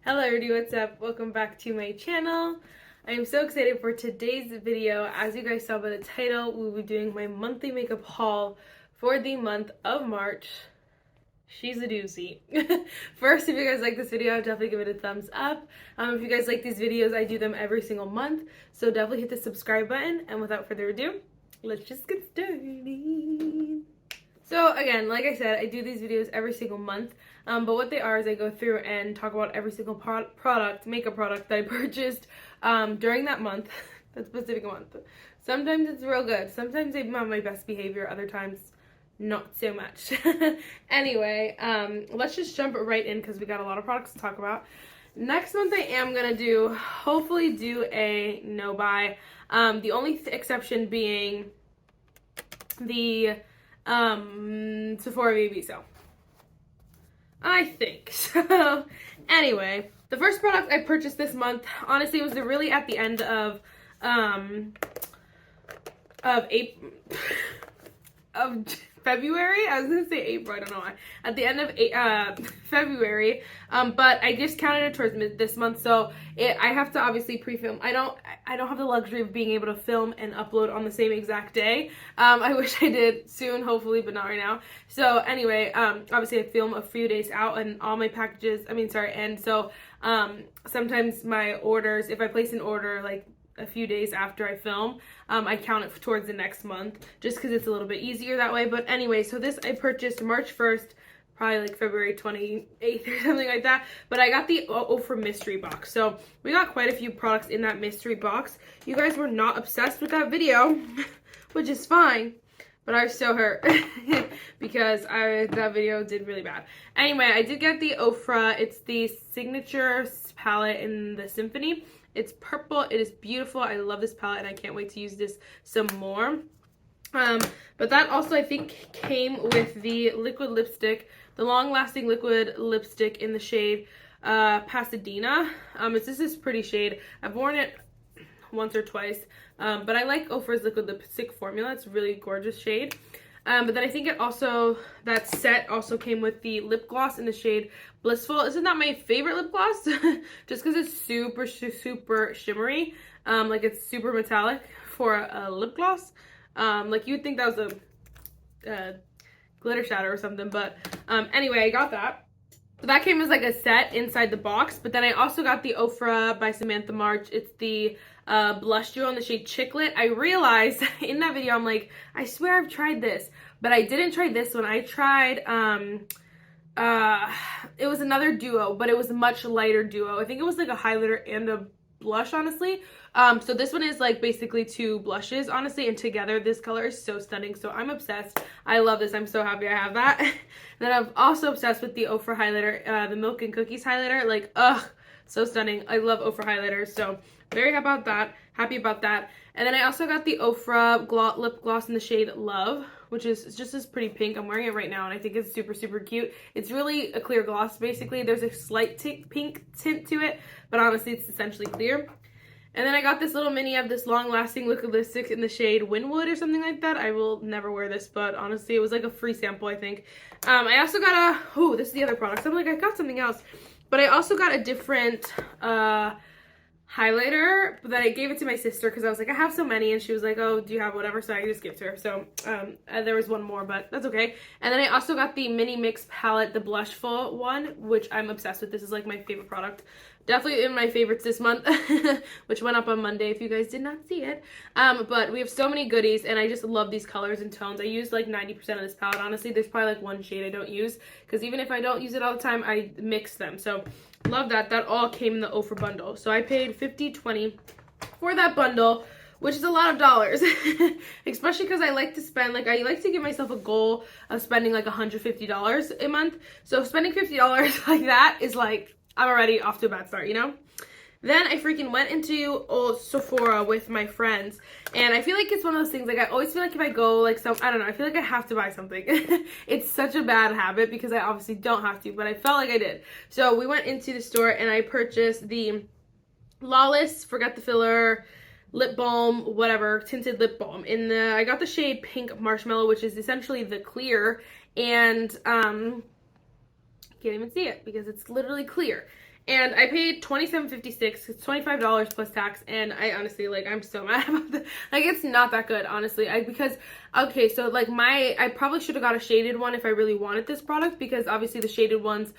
Hello everybody, what's up? Welcome back to my channel. I am so excited for today's video. As you guys saw by the title, we'll be doing my monthly makeup haul for the month of March. She's a doozy. First, if you guys like this video, definitely give it a thumbs up. If you guys like these videos, I do them every single month, so definitely hit the subscribe button. And without further ado, let's just get started. So again, like I said, I do these videos every single month, but what they are is I go through and talk about every single makeup product that I purchased during that month, that specific month. Sometimes it's real good, sometimes I'm on my best behavior, other times not so much. Anyway, let's just jump right in because we got a lot of products to talk about. Next month I am going to hopefully do a no buy, the only exception being the Sephora baby sale, I think. So anyway, the first product I purchased this month, honestly, it was really at the end of April, of February. I was gonna say April, I don't know why. At the end of February, but I discounted it towards this month, so I have to obviously pre-film. I don't have the luxury of being able to film and upload on the same exact day. I wish I did soon, hopefully, but not right now. So anyway, obviously I film a few days out and all my packages, and so sometimes my orders, if I place an order like a few days after I film, I count it towards the next month just because it's a little bit easier that way. But anyway, so this I purchased March 1st, probably like February 28th or something like that. But I got the Ofra mystery box. So we got quite a few products in that mystery box. You guys were not obsessed with that video, which is fine. But I was so hurt because that video did really bad. Anyway, I did get the Ofra. It's the signature palette in the Symphony. It's purple. It is beautiful. I love this palette and I can't wait to use this some more. But that also, I think, came with the liquid lipstick, the long-lasting liquid lipstick in the shade Pasadena. This is pretty shade. I've worn it once or twice, but I like Ofra's liquid lipstick formula. It's a really gorgeous shade. But then I think that set also came with the lip gloss in the shade Blissful. Isn't that my favorite lip gloss? Just because it's super, super shimmery. Like it's super metallic for a lip gloss. Like you'd think that was a glitter shadow or something. But anyway, I got that. So that came as like a set inside the box. But then I also got the Ofra by Samantha March. It's the blush duo in the shade Chicklet. I realized in that video, I'm like, I swear I've tried this, but I didn't try this one. I tried, it was another duo, but it was a much lighter duo. I think it was like a highlighter and a blush, honestly. So this one is like basically two blushes, honestly, and together this color is so stunning. So I'm obsessed. I love this. I'm so happy I have that. And then I'm also obsessed with the Ofra highlighter, the Milk and Cookies highlighter. Like, ugh, so stunning. I love Ofra highlighters, so very happy about that. And then I also got the Ofra lip gloss in the shade Love, which is just this pretty pink. I'm wearing it right now and I think it's super, super cute. It's really a clear gloss, basically. There's a slight pink tint to it, but honestly it's essentially clear. And then I got this little mini of this long-lasting liquid lipstick in the shade Wynwood or something like that. I will never wear this, but honestly it was like a free sample, I think. I also got this is the other product. So I'm like, I got something else. But I also got a different highlighter, but then I gave it to my sister because I was like, I have so many, and she was like, oh, do you have whatever? So I just gave it to her. So there was one more, but that's okay. And then I also got the mini mix palette, the Blushful one, which I'm obsessed with. This is like my favorite product. Definitely in my favorites this month, which went up on Monday if you guys did not see it. But we have so many goodies, and I just love these colors and tones. I use like 90% of this palette, honestly. There's probably like one shade I don't use, because even if I don't use it all the time, I mix them. So love that. That all came in the Ofra bundle. So I paid $50.20 for that bundle, which is a lot of dollars, especially because I like to spend, like, I like to give myself a goal of spending like $150 a month. So spending $50 like that is like, I'm already off to a bad start, you know? Then I freaking went into Sephora with my friends, and I feel like it's one of those things, like, I always feel like if I go, like, I don't know, I feel like I have to buy something. It's such a bad habit because I obviously don't have to, but I felt like I did. So we went into the store, and I purchased the Lawless, Forget the Filler, lip balm, whatever, tinted lip balm. I got the shade Pink Marshmallow, which is essentially the clear, and, can't even see it because it's literally clear. and I paid $27.56. It's $25 plus tax, and I honestly, like, I'm so mad about that. Like, it's not that good, honestly. Because, okay, so, like, I probably should have got a shaded one if I really wanted this product, because obviously the shaded ones,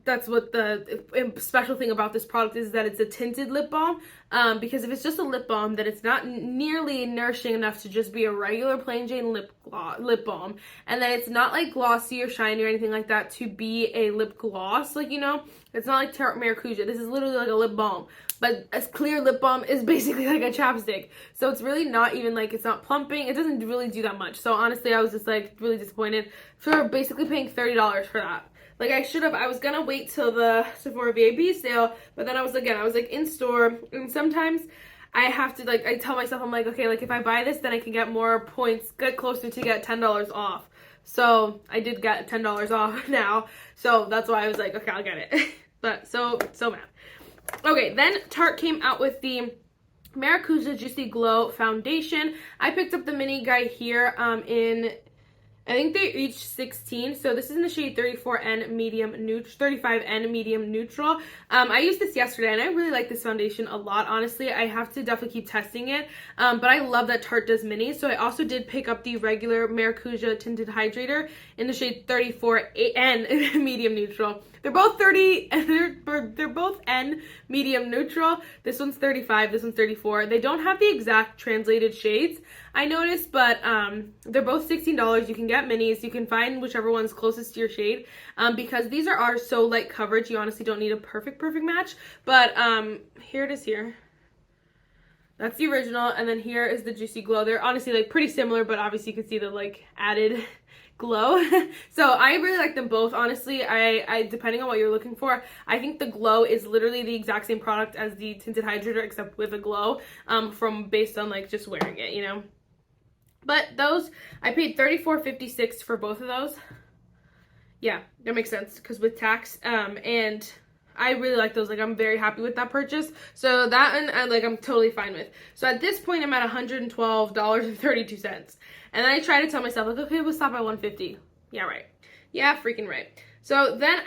that's what the special thing about this product is, that it's a tinted lip balm. Because if it's just a lip balm, then it's not nearly nourishing enough to just be a regular plain Jane lip balm. And then it's not like glossy or shiny or anything like that to be a lip gloss. Like, you know, it's not like Maracuja. This is literally like a lip balm. But a clear lip balm is basically like a chapstick. So it's really not even like, it's not plumping. It doesn't really do that much. So honestly, I was just like really disappointed for basically paying $30 for that. Like, I was gonna wait till the Sephora VIB sale, but then I was like in store, and sometimes I have to, like, I tell myself, I'm like, okay, like, if I buy this, then I can get more points, get closer to get $10 off. So I did get $10 off now, so that's why I was like, okay, I'll get it. But so mad. Okay, then Tarte came out with the Maracuja Juicy Glow Foundation. I picked up the mini guy here in, I think they each 16, so this is in the shade 34N medium neutral, 35N medium neutral. I used this yesterday, and I really like this foundation a lot, honestly. I have to definitely keep testing it, but I love that Tarte does minis. So I also did pick up the regular Maracuja Tinted Hydrator in the shade 34N medium neutral. They're both 30, and they're both N medium neutral. This one's 35, this one's 34. They don't have the exact translated shades, I noticed, but they're both $16. You can get minis. You can find whichever one's closest to your shade, because these are so light coverage. You honestly don't need a perfect match. But here it is here. That's the original, and then here is the Juicy Glow. They're honestly like pretty similar, but obviously you can see the like added glow. So I really like them both, honestly. I depending on what you're looking for, I think the glow is literally the exact same product as the Tinted Hydrator, except with a glow, based on like just wearing it, you know. But those, I paid $34.56 for both of those. Yeah, that makes sense, because with tax, and I really like those. Like, I'm very happy with that purchase. So that one, I'm totally fine with. So at this point, I'm at $112.32. And then I try to tell myself, like, okay, we'll stop at $150. Yeah, right. Yeah, freaking right. So then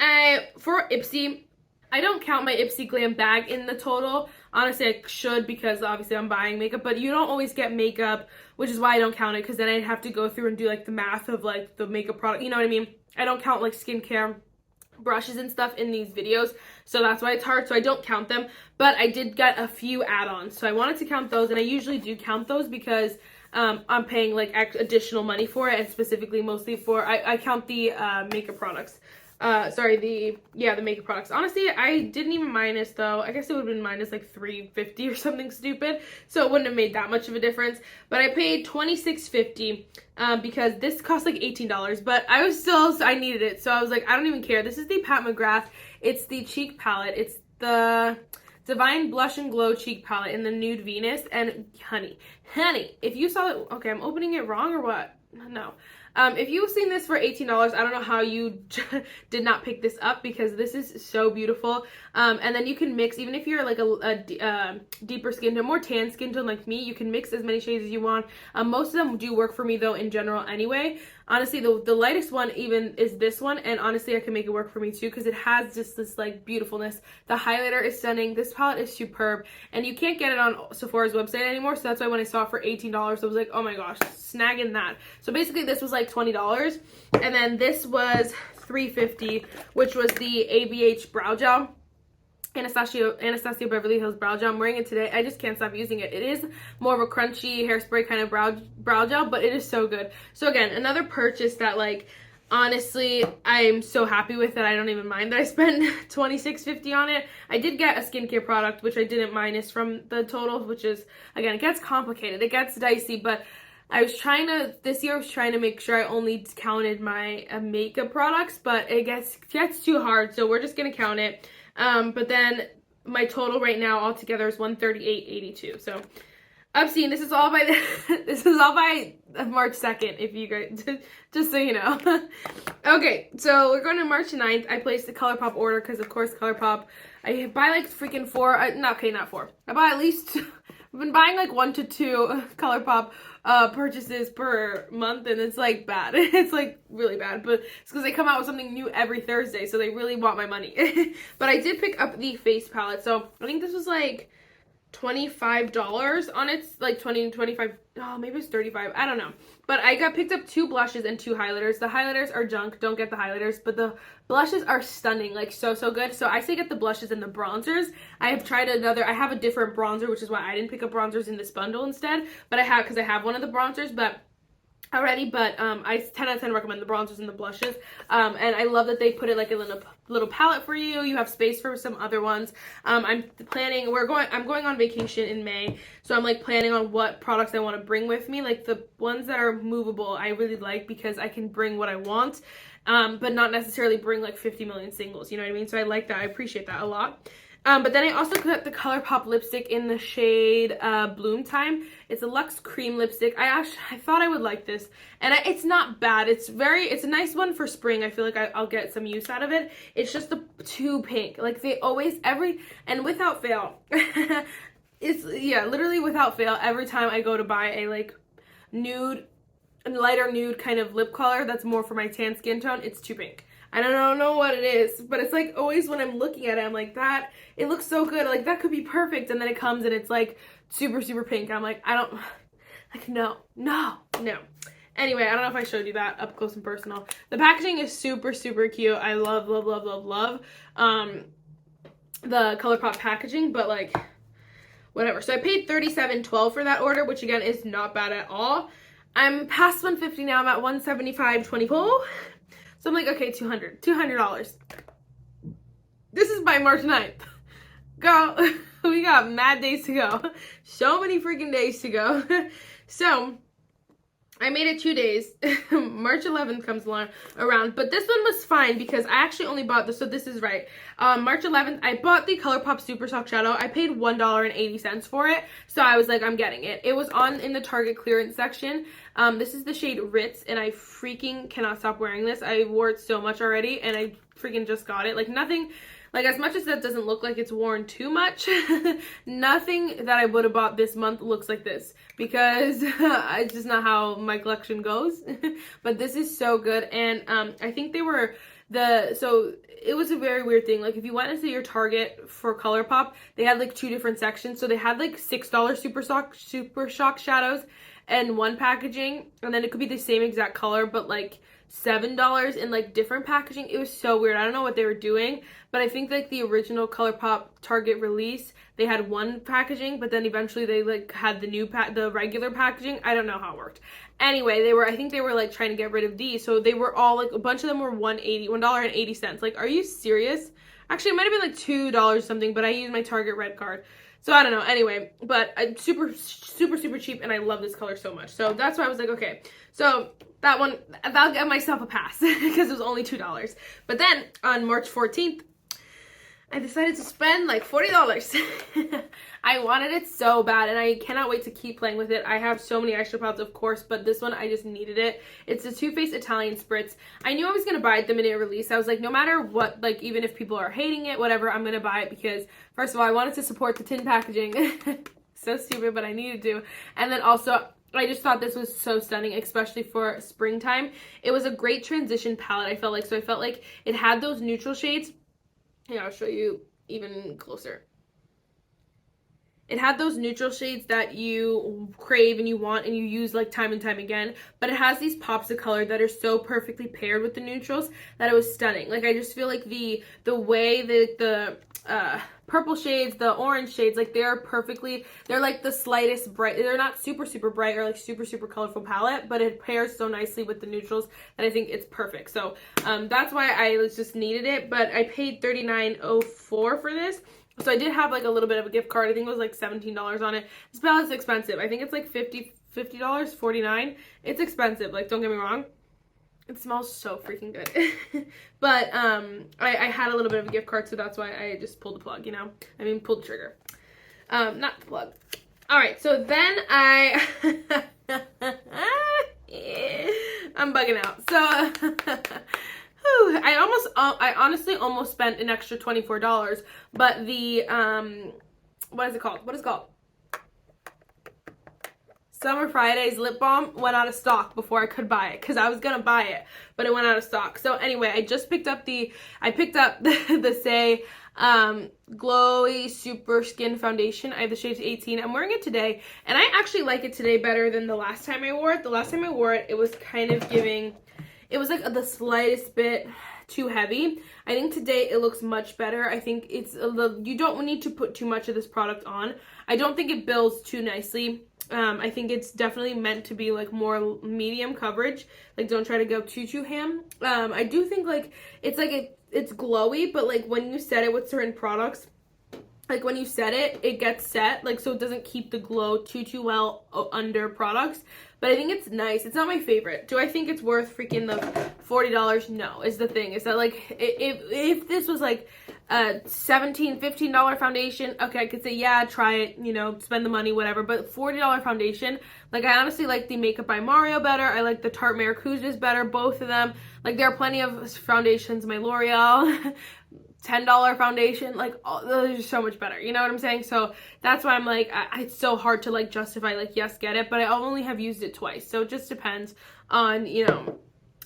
for Ipsy, I don't count my Ipsy Glam bag in the total. Honestly, I should, because obviously I'm buying makeup, but you don't always get makeup, which is why I don't count it, because then I'd have to go through and do like the math of like the makeup product, you know what I mean? I don't count like skincare brushes and stuff in these videos, so that's why it's hard. So I don't count them, but I did get a few add-ons, so I wanted to count those, and I usually do count those because I'm paying like additional money for it, and specifically mostly for I count the makeup products. The makeup products. Honestly, I didn't even minus though. I guess it would have been minus like $3.50 or something stupid, so it wouldn't have made that much of a difference. But I paid $26.50 because this cost like $18, but I needed it, so I was like, I don't even care. This is the Pat McGrath. It's the cheek palette. It's the Divine Blush and Glow cheek palette in the Nude Venus. And honey, if you saw it, okay, I'm opening it wrong or what? No. If you've seen this for $18, I don't know how you did not pick this up, because this is so beautiful. And then you can mix, even if you're like a deeper skin tone, more tan skin tone like me, you can mix as many shades as you want. Most of them do work for me though in general anyway. Honestly, the lightest one even is this one, and honestly I can make it work for me too, because it has just this like beautifulness. The highlighter is stunning. This palette is superb, and you can't get it on Sephora's website anymore, so that's why when I saw it for $18, I was like, oh my gosh, snagging that. So basically this was like $20, and then this was $3.50, which was the ABH brow gel. Anastasia Beverly Hills brow gel. I'm wearing it today. I just can't stop using it. It is more of a crunchy hairspray kind of brow gel, but it is so good. So again, another purchase that, like, honestly, I'm so happy with that I don't even mind that I spent $26.50 on it. I did get a skincare product, which I didn't minus from the total, which is, again, it gets complicated. It gets dicey, but this year I was trying to make sure I only counted my makeup products, but it gets too hard, so we're just going to count it. But then my total right now altogether is $138.82. So Obscene. This is all by this is all by March 2nd, if you guys, just so you know. Okay, so we're going to March 9th. I placed the ColourPop order because, of course, ColourPop. I buy like freaking four. Not four. I buy at least. I've been buying like 1 to 2 ColourPop purchases per month, and it's like bad. It's like really bad, but it's because they come out with something new every Thursday, so they really want my money. But I did pick up the face palette, so I think this was like $25 on its like 25. Oh, maybe it's 35. I don't know. But I picked up 2 blushes and 2 highlighters. The highlighters are junk. Don't get the highlighters, but the blushes are stunning, like so good. So I say get the blushes and the bronzers. I have a different bronzer, which is why I didn't pick up bronzers in this bundle instead. But I have one of the bronzers, but I 10 out of 10 recommend the bronzers and the blushes. And I love that they put it like a little palette for you. You have space for some other ones. I'm going on vacation in May, so I'm like planning on what products I want to bring with me. Like the ones that are movable, I really like because I can bring what I want, but not necessarily bring like 50 million singles. You know what I mean? So I like that. I appreciate that a lot. But then I also got the ColourPop lipstick in the shade Bloom Time. It's a Luxe Cream lipstick. I thought I would like this, and it's not bad. It's a nice one for spring. I feel like I'll get some use out of it. It's just too pink. Like they always, and without fail, literally without fail, every time I go to buy a like lighter nude kind of lip color that's more for my tan skin tone, it's too pink. I don't know what it is, but it's like always when I'm looking at it, I'm like, it looks so good, like that could be perfect, and then it comes and it's like super pink. I'm like, no. Anyway, I don't know if I showed you that up close and personal. The packaging is super cute. I love the ColourPop packaging, but like whatever. So I paid $37.12 for that order, which again is not bad at all. I'm past $150 now. I'm at $175.24. So I'm like, okay, $200. This is by March 9th. Girl, we got mad days to go. So many freaking days to go. So I made it 2 days. March 11th comes around, but this one was fine because I actually only bought this. So this is right. March 11th, I bought the ColourPop Super Soft Shadow. I paid $1.80 for it. So I was like, I'm getting it. It was in the Target clearance section. This is the shade Ritz, and I freaking cannot stop wearing this. I wore it so much already, and I freaking just got it. Like nothing, like as much as that doesn't look like it's worn too much, nothing that I would have bought this month looks like this, because it's just not how my collection goes. But this is so good, and I think they were so it was a very weird thing. Like if you went into your Target for ColourPop, they had like 2 different sections. So they had like $6 Super Shock shadows and one packaging, and then it could be the same exact color but like $7 in like different packaging. It was so weird. I don't know what they were doing, but I think like the original ColourPop Target release, they had one packaging, but then eventually they like had the regular packaging. I don't know how it worked. Anyway, I think they were like trying to get rid of these, so they were all like, a bunch of them were $1.80. Like, are you serious? Actually, it might have been like $2 something, but I used my Target Red card. So I don't know. Anyway, but I'm super cheap, and I love this color so much. So that's why I was like, okay. So that one, I'll give myself a pass because it was only $2. But then on March 14th, I decided to spend like $40. I wanted it so bad, and I cannot wait to keep playing with it. I have so many extra palettes, of course, but this one, I just needed it. It's the Too Faced Italian Spritz. I knew I was going to buy it the minute it released. I was like, no matter what, like even if people are hating it, whatever, I'm going to buy it because, first of all, I wanted to support the tin packaging. So stupid, but I needed to. And then also, I just thought this was so stunning, especially for springtime. It was a great transition palette, I felt like. So I felt like it had those neutral shades. Here, I'll show you even closer. It had those neutral shades that you crave and you want and you use like time and time again, but it has these pops of color that are so perfectly paired with the neutrals that it was stunning. Like I just feel like the way that the purple shades, the orange shades, like they're like the slightest bright. They're not super bright or like super colorful palette, but it pairs so nicely with the neutrals that I think it's perfect. So that's why I just needed it, but I paid $39.04 for this. So I did have like a little bit of a gift card. I think it was like $17 on it. This palette's expensive. I think it's like $50, $49. It's expensive. Like, don't get me wrong. It smells so freaking good. But I had a little bit of a gift card, so that's why I just pulled the plug, you know? I mean, pulled the trigger. Not the plug. All right, so then I'm bugging out. So I honestly almost spent an extra $24, but the what is it called? What is it called? Summer Fridays lip balm went out of stock before I could buy it, because I was gonna buy it, but it went out of stock. So anyway, I picked up the Say Glowy Super Skin Foundation. I have the shade 18. I'm wearing it today, and I actually like it today better than the last time I wore it. The last time I wore it, it was kind of giving, it was like the slightest bit too heavy. I think today it looks much better. I think it's you don't need to put too much of this product on. I don't think it builds too nicely. I think it's definitely meant to be like more medium coverage. Like, don't try to go too ham. I do think like it's glowy, but like when you set it with certain products, like when you set it, it gets set, like, so it doesn't keep the glow too well under products. But I think it's nice. It's not my favorite. Do I think it's worth freaking the $40? No, is the thing. Is that like, if this was like a $17, $15 foundation, okay, I could say, yeah, try it, you know, spend the money, whatever. But $40 foundation, like, I honestly like the Makeup by Mario better. I like the Tarte Maracuja's better, both of them. Like, there are plenty of foundations, my L'Oreal, $10 foundation, like, those are so much better, you know what I'm saying? So that's why I'm like, it's so hard to like justify, like, yes, get it, but I only have used it twice, so it just depends on, you know,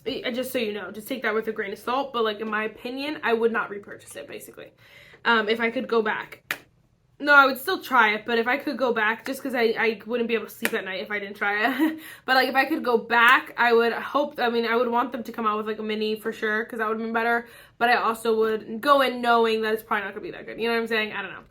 just so you know, just take that with a grain of salt. But like, in my opinion, I would not repurchase it, basically. If I could go back, no, I would still try it, but if I could go back, just because I wouldn't be able to sleep at night if I didn't try it. But like, if I could go back, I would hope, I mean, I would want them to come out with like a mini for sure, because that would have been better. But I also would go in knowing that it's probably not gonna be that good, you know what I'm saying? I don't know.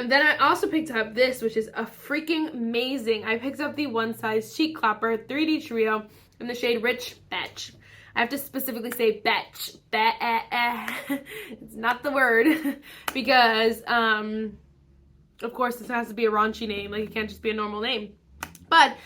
Then I also picked up this, which is a freaking amazing. I picked up the One Size Cheek Clapper 3D Trio in the shade Rich Betch. I have to specifically say betch. It's not the word, because of course, this has to be a raunchy name. Like, it can't just be a normal name. But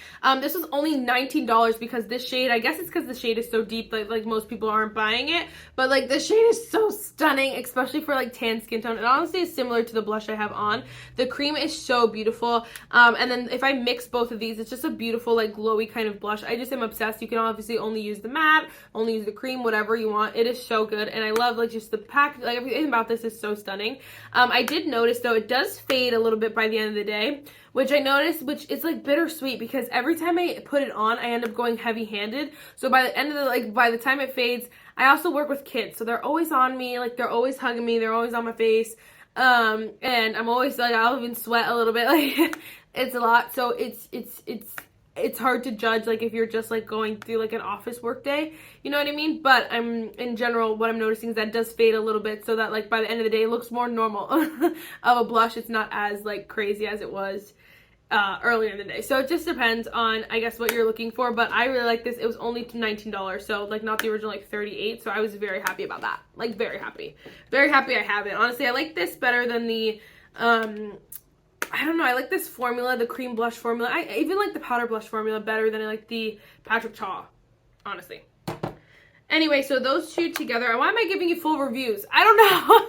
this was only $19 because this shade, I guess it's because the shade is so deep that like most people aren't buying it. But like, this shade is so stunning, especially for like tan skin tone. And honestly, it's similar to the blush I have on. The cream is so beautiful. And then if I mix both of these, it's just a beautiful like glowy kind of blush. I just am obsessed. You can obviously only use the matte, only use the cream, whatever you want. It is so good. And I love like just the pack, like everything about this is so stunning. I did notice though, it does fade a little bit by the end of the day, which I noticed, which it's like bittersweet, because every time I put it on, I end up going heavy-handed. So by the end of the, like, by the time it fades, I also work with kids, so they're always on me, like, they're always hugging me, they're always on my face, and I'm always, like, I'll even sweat a little bit, like, it's a lot, so it's hard to judge, like, if you're just, like, going through, like, an office work day, you know what I mean? But in general, what I'm noticing is that it does fade a little bit, so that, like, by the end of the day, it looks more normal of a blush. It's not as, like, crazy as it was earlier in the day. So it just depends on, I guess, what you're looking for. But I really like this. It was only $19, so, like, not the original, like, $38, so I was very happy about that. Like, very happy. Very happy I have it. Honestly, I like this better than the, I don't know, I like this formula, the cream blush formula. I even like the powder blush formula better than I like the Patrick Cha, honestly. Anyway, so those two together, why am I giving you full reviews? I don't know.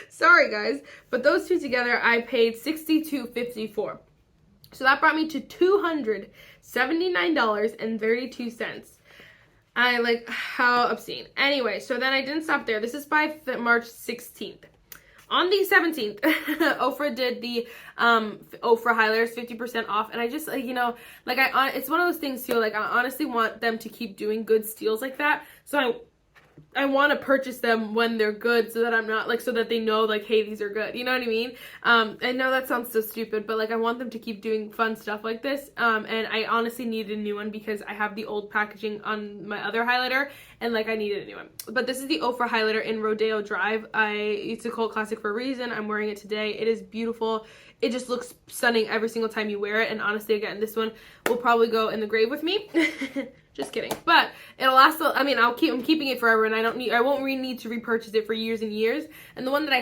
Sorry, guys. But those two together, I paid $62.54. So that brought me to $279.32. I like how obscene. Anyway, so then I didn't stop there. This is by March 16th. On the 17th, Ofra did the Ofra highlighters 50% off, and I just, like, you know, like, it's one of those things too, like, I honestly want them to keep doing good steals like that, so I want to purchase them when they're good, so that I'm not, like, so that they know, like, hey, these are good, you know what I mean? I know that sounds so stupid, but, like, I want them to keep doing fun stuff like this, and I honestly needed a new one because I have the old packaging on my other highlighter, and, like, I needed a new one. But this is the Ofra highlighter in Rodeo Drive. It's a cult classic for a reason. I'm wearing it today. It is beautiful. It just looks stunning every single time you wear it, and honestly, again, this one will probably go in the grave with me. Just kidding. But it'll last, I mean, I'm keeping it forever, and I won't need to repurchase it for years and years. And the one that I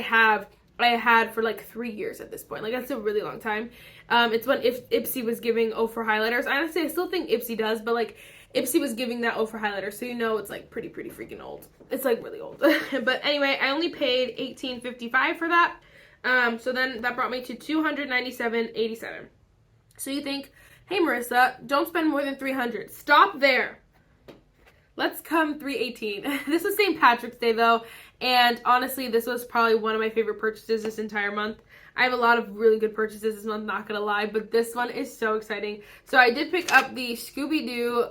had for like 3 years at this point. Like, that's a really long time. It's when Ipsy was giving Ofra highlighters. Honestly, I still think Ipsy does, but like, Ipsy was giving that Ofra highlighter, so you know it's like pretty freaking old. It's like really old. But anyway, I only paid $18.55 for that. So then that brought me to $297.87. So you think, hey Marissa, don't spend more than $300. Stop there. Let's come $318. This was St. Patrick's Day though, and honestly, this was probably one of my favorite purchases this entire month. I have a lot of really good purchases this month, not gonna lie, but this one is so exciting. So I did pick up the Scooby-Doo,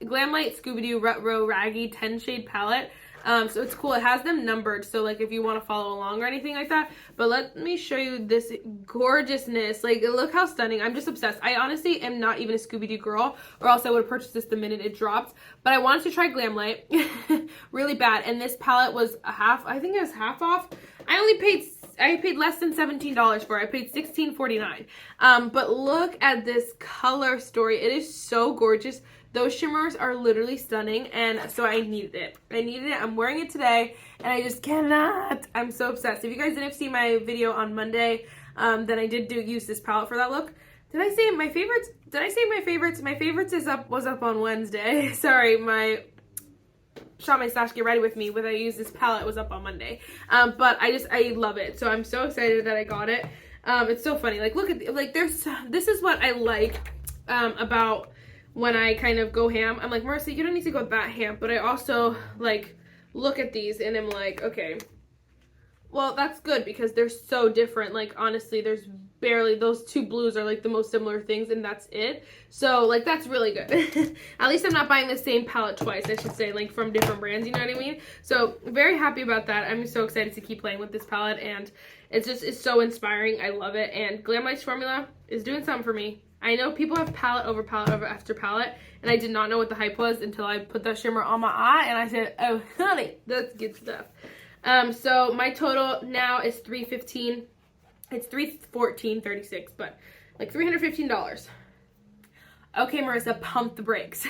Glamlight Scooby-Doo Retro Raggy 10 shade palette. So it's cool. It has them numbered, so like if you want to follow along or anything like that. But let me show you this gorgeousness. Like, look how stunning. I'm just obsessed. I honestly am not even a Scooby-Doo girl, or else I would have purchased this the minute it dropped. But I wanted to try Glamlight really bad, and this palette was I think it was half off. I paid less than $17 for it. I paid $16.49. But look at this color story. It is so gorgeous. Those shimmers are literally stunning, and so I needed it. I'm wearing it today, and I just cannot. I'm so obsessed. If you guys didn't see my video on Monday, then I did use this palette for that look. Did I say my favorites? My favorites was up on Wednesday. Sorry, my Shop My Stash Get Ready With Me when I used this palette was up on Monday. But I love it. So I'm so excited that I got it. It's so funny. Like, look at, like, this is what I like about when I kind of go ham. I'm like, Marissa, you don't need to go that ham, but I also like look at these and I'm like, okay, well, that's good because they're so different. Like, honestly, there's barely, those two blues are like the most similar things, and that's it. So like, that's really good. At least I'm not buying the same palette twice, I should say, like from different brands, you know what I mean? So very happy about that. I'm so excited to keep playing with this palette, and it's so inspiring. I love it, and Glamlight's formula is doing something for me. I know people have palette over after palette, and I did not know what the hype was until I put that shimmer on my eye, and I said, oh, honey, that's good stuff. So my total now is $315. It's $314.36, but like $315. Okay, Marissa, pump the brakes.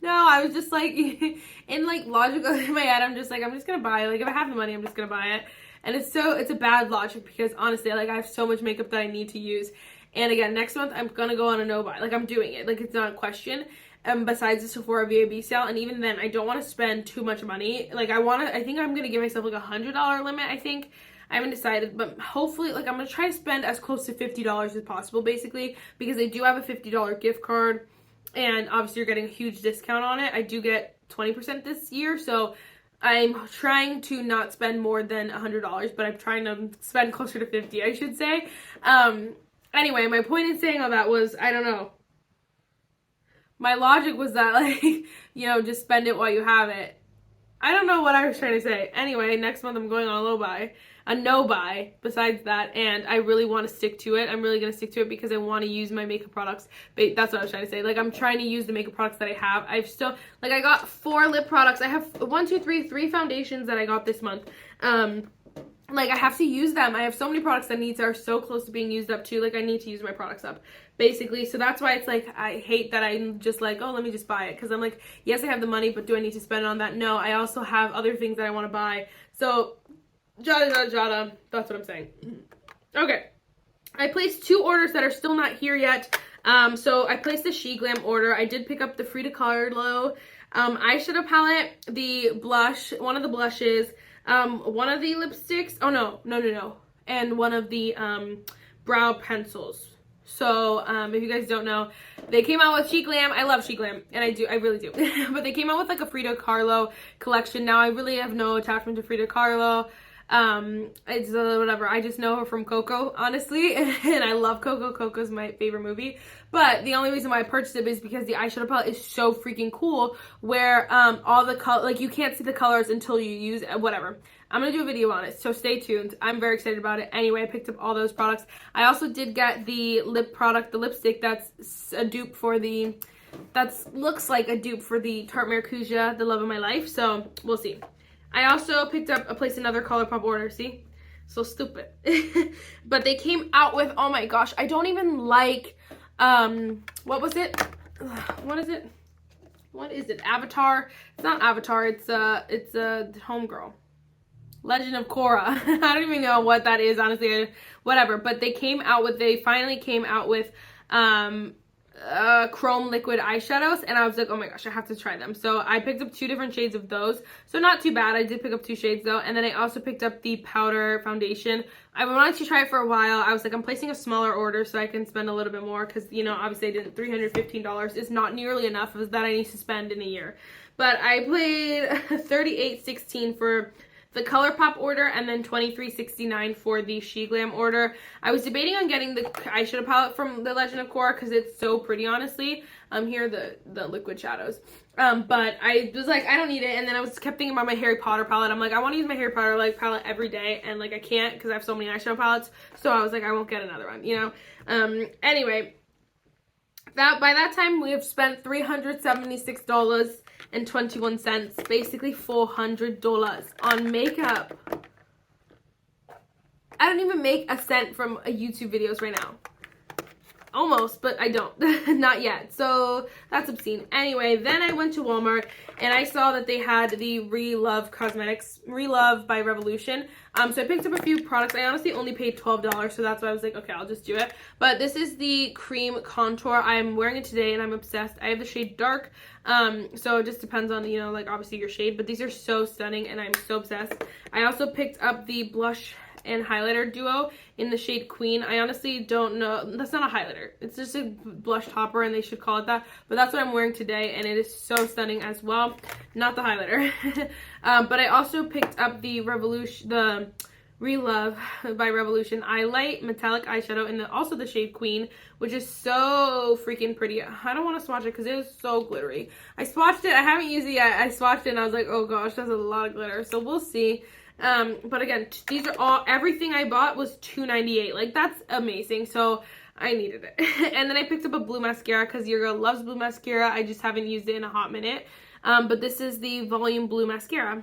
No, I was just like, in like logical in my head, I'm just gonna buy it. Like, if I have the money, I'm just gonna buy it. And it's a bad logic because honestly, like, I have so much makeup that I need to use. And again, next month, I'm gonna go on a no-buy. Like, I'm doing it. Like, it's not a question. Besides the Sephora VAB sale, and even then, I don't want to spend too much money. Like, I think I'm gonna give myself like $100 limit, I think. I haven't decided, but hopefully, like, I'm gonna try to spend as close to $50 as possible, basically, because I do have a $50 gift card, and obviously you're getting a huge discount on it. I do get 20% this year, so I'm trying to not spend more than $100, but I'm trying to spend closer to $50, I should say. Anyway, my point in saying all that was, I don't know. My logic was that, like, you know, just spend it while you have it. I don't know what I was trying to say. Anyway, next month I'm going on a no-buy besides that, and I really want to stick to it. I'm really going to stick to it because I want to use my makeup products. But that's what I was trying to say. Like, I'm trying to use the makeup products that I have. I've still, like, I got 4 lip products. I have 3 foundations that I got this month. Like, I have to use them. I have so many products that are so close to being used up too. Like, I need to use my products up, basically. So that's why it's like, I hate that I'm just like, oh, let me just buy it. Because I'm like, yes, I have the money, but do I need to spend it on that? No, I also have other things that I want to buy. So, jada, that's what I'm saying. Okay. I placed 2 orders that are still not here yet. So I placed the She Glam order. I did pick up the Frida Kahlo eyeshadow palette, the blush, one of the blushes, one of the lipsticks. Oh, no. And one of the brow pencils. So, if you guys don't know, they came out with She Glam. I love She Glam, and I really do. But they came out with like a Frida Kahlo collection. Now, I really have no attachment to Frida Kahlo. It's whatever. I just know her from Coco, honestly, and I love Coco. Coco's my favorite movie. But the only reason why I purchased it is because the eyeshadow palette is so freaking cool, where all the color, like, you can't see the colors until you use it, whatever. I'm gonna do a video on it, so stay tuned. I'm very excited about it. Anyway, I picked up all those products. I also did get the lip product, the lipstick that's a dupe for the, looks like a dupe for the Tarte Maracuja, the love of my life. So we'll see. I also placed another ColourPop order. See, so stupid. But they came out with, oh my gosh, I don't even like. What was it? What is it? What is it? Avatar? It's not Avatar. It's a Homegirl. Legend of Korra. I don't even know what that is, honestly. Whatever. But they finally came out with chrome liquid eyeshadows, and I was like, oh my gosh, I have to try them. So I picked up 2 different shades of those, so not too bad. I did pick up 2 shades though. And then I also picked up the powder foundation. I wanted to try it for a while. I was like, I'm placing a smaller order so I can spend a little bit more, because, you know, obviously I didn't. $315 is not nearly enough that I need to spend in a year. But I paid $38.16 for the ColourPop order, and then $23.69 for the She Glam order. I was debating on getting the eyeshadow palette from The Legend of Korra because it's so pretty, honestly. Here are the liquid shadows. But I was like, I don't need it. And then I kept thinking about my Harry Potter palette. I'm like, I want to use my Harry Potter like palette every day, and like I can't because I have so many eyeshadow palettes. So I was like, I won't get another one, you know. Anyway, by that time we have spent $376.21, basically $400 on makeup. I don't even make a cent from YouTube videos right now. Almost, but I don't. Not yet. So that's obscene. Anyway, then I went to Walmart and I saw that they had the Re-Love Cosmetics, Re-Love by Revolution. So I picked up a few products. I honestly only paid $12, so that's why I was like, okay, I'll just do it. But this is the cream contour. I'm wearing it today and I'm obsessed. I have the shade Dark. So it just depends on, you know, like obviously your shade, but these are so stunning and I'm so obsessed. I also picked up the blush and highlighter duo in the shade Queen. I honestly don't know. That's not a highlighter. It's just a blush topper and they should call it that. But that's what I'm wearing today and it is so stunning as well. Not the highlighter. But I also picked up the Re-Love by Revolution Eyelight Metallic Eyeshadow in also the shade Queen, which is so freaking pretty. I don't want to swatch it because it is so glittery. I swatched it. I haven't used it yet. I swatched it and I was like, oh gosh, that's a lot of glitter. So we'll see. But again, these are all, everything I bought was $2.98. Like, that's amazing. So I needed it. And then I picked up a blue mascara because your girl loves blue mascara. I just haven't used it in a hot minute. But this is the Volume Blue Mascara.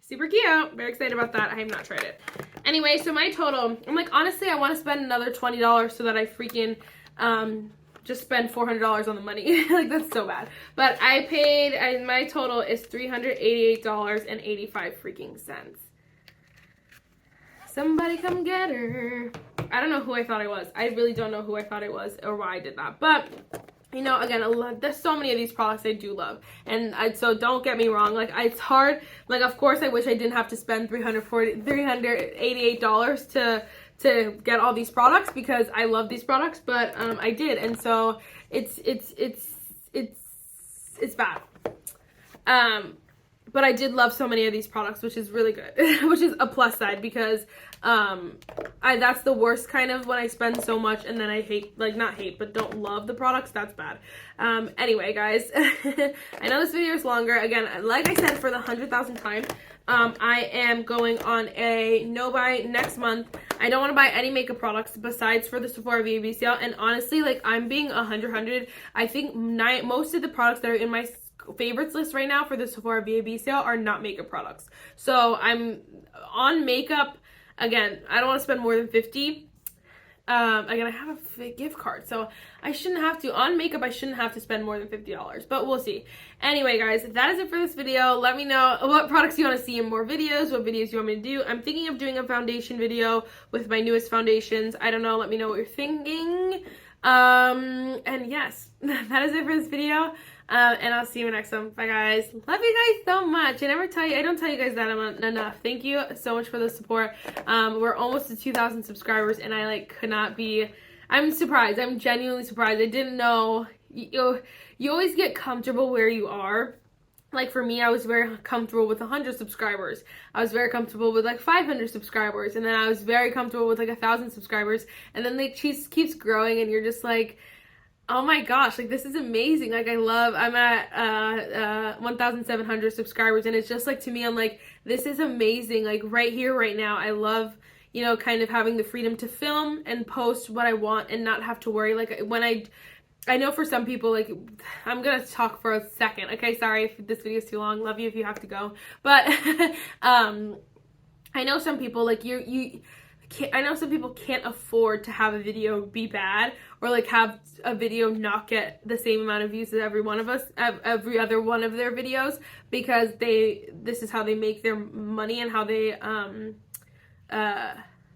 Super cute. Very excited about that. I have not tried it. Anyway, so my total, I'm like, honestly, I want to spend another $20 so that I freaking, just spend $400 on the money. Like, that's so bad. But I paid, my total is $388.85 freaking cents. Somebody come get her. I don't know who I thought I was. I really don't know who I thought I was or why I did that. But, you know, again, there's so many of these products I do love. And so don't get me wrong. Like, it's hard. Like, of course, I wish I didn't have to spend $388 to get all these products because I love these products, but I did, and so it's bad. But I did love so many of these products, which is really good, which is a plus side because that's the worst kind of when I spend so much and then I hate, like not hate, but don't love the products. That's bad. Anyway, guys, I know this video is longer. Again, like I said for the 100,000th time, I am going on a no buy next month. I don't want to buy any makeup products besides for the Sephora VAB sale. And honestly, like I'm being 100. I think most of the products that are in my favorites list right now for the Sephora VAB sale are not makeup products. So I'm on makeup. Again, I don't want to spend more than $50. Again, I have a gift card, so I shouldn't have to. On makeup, I shouldn't have to spend more than $50, but we'll see. Anyway, guys, that is it for this video. Let me know what products you want to see in more videos, what videos you want me to do. I'm thinking of doing a foundation video with my newest foundations. I don't know. Let me know what you're thinking. And yes, that is it for this video. And I'll see you in the next one. Bye, guys. Love you guys so much. I don't tell you guys that enough. Thank you so much for the support. We're almost to 2,000 subscribers, and I could not be. I'm surprised. I'm genuinely surprised. I didn't know. You always get comfortable where you are. Like for me, I was very comfortable with 100 subscribers. I was very comfortable with 500 subscribers, and then I was very comfortable with 1,000 subscribers, and then it keeps growing, and you're just like, oh my gosh, this is amazing. I'm at 1,700 subscribers, and it's just to me, I'm like, this is amazing. Right here, right now, I love, kind of having the freedom to film and post what I want and not have to worry. When I know for some people, I'm gonna talk for a second. Okay, sorry if this video is too long. Love you if you have to go. But I know some people, I know some people can't afford to have a video be bad or have a video not get the same amount of views as every other one of their videos because this is how they make their money and how they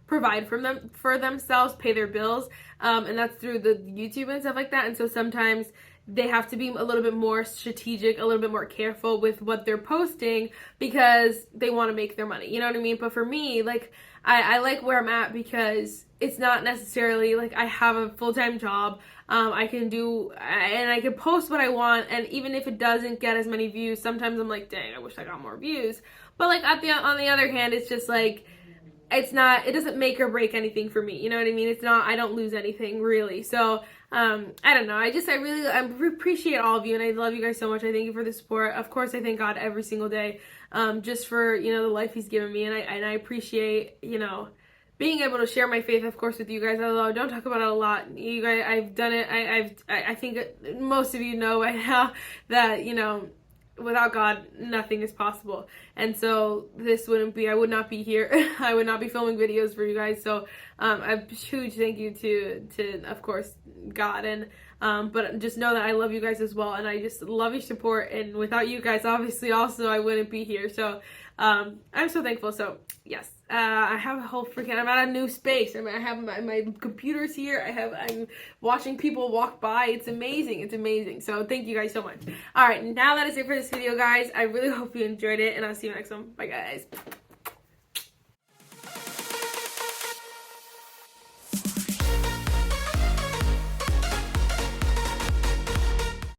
provide for themselves, pay their bills, and that's through the YouTube and stuff like that. And so sometimes they have to be a little bit more strategic, a little bit more careful with what they're posting because they want to make their money. You know what I mean? But for me, like, I like where I'm at because it's not necessarily like I have a full-time job. I can do, and I can post what I want, and even if it doesn't get as many views, sometimes I'm like, dang, I wish I got more views. But like on the other hand, it's just like, it doesn't make or break anything for me. You know what I mean? It's not, I don't lose anything really. So, I don't know. I appreciate all of you, and I love you guys so much. I thank you for the support. Of course, I thank God every single day, just for, you know, the life he's given me. And I appreciate, you know, being able to share my faith, of course, with you guys. Although I don't talk about it a lot. You guys, I've done it. I think most of you know by now that, you know, without God, nothing is possible. And so I would not be here. I would not be filming videos for you guys. So a huge thank you to of course, God. And but just know that I love you guys as well. And I just love your support. And without you guys, obviously, also, I wouldn't be here. So I'm so thankful. So yes, I have a whole I'm at a new space. I mean, I have my computers here. I'm watching people walk by. It's amazing. It's amazing. So thank you guys so much. All right, now that is it for this video, guys. I really hope you enjoyed it, and I'll see you next one. Bye, guys.